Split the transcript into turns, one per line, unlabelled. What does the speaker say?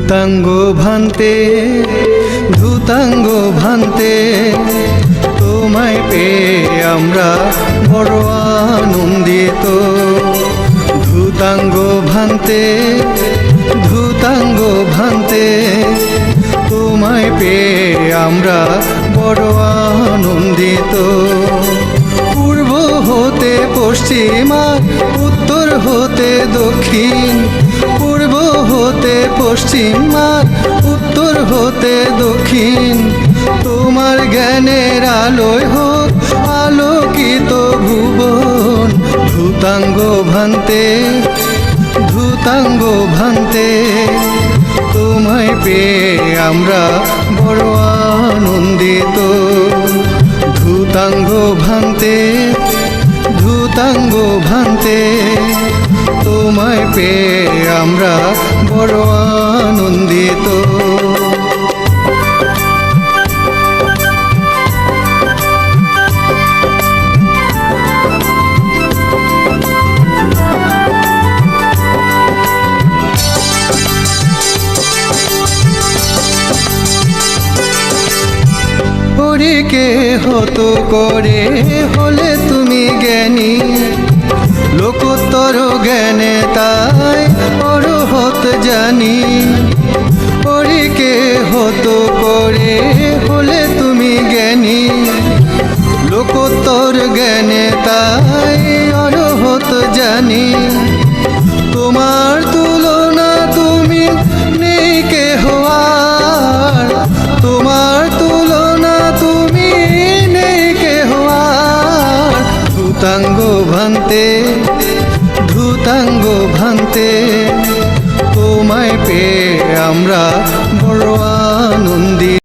ধূতাঙ্গ ভান্তে ধূতাঙ্গ ভান্তে তোমায় পেয়ে আমরা বড় আনন্দিত। ধূতাঙ্গ ভান্তে ধূতাঙ্গ ভান্তে তোমায় পেয়ে আমরা বড় আনন্দিত। পূর্ব হতে পশ্চিম আর উত্তর হতে দক্ষিণ, পূর্ব হতে পশ্চিম আর উত্তর হতে দক্ষিণ, তোমার জ্ঞানের আলোয় হোক আলোকিত ভুবন। ধূতাঙ্গ ভান্তে ধূতাঙ্গ ভান্তে তোমায় পেয়ে আমরা বড় আনন্দিত। ধূতাঙ্গ ভান্তে ধূতাঙ্গ ভান্তে তোমায় পেয়ে আমরা বড় আনন্দিত। কে হতো করে হলে তুমি জ্ঞানী, লোকোত্তর জ্ঞানে তাই অরহত জানি। কে হতো করে হলে তুমি জ্ঞানী, লোকোত্তর জ্ঞানে তাই অরহত জানি। তোমার তুলনা তুমি নেই কেহ আর, তোমার তুলনা তুমি নেই কেহ আর। ধূতাঙ্গ ভান্তে ধূতাঙ্গ ভান্তে তোমায় পেয়ে আমরা বড় আনন্দিত।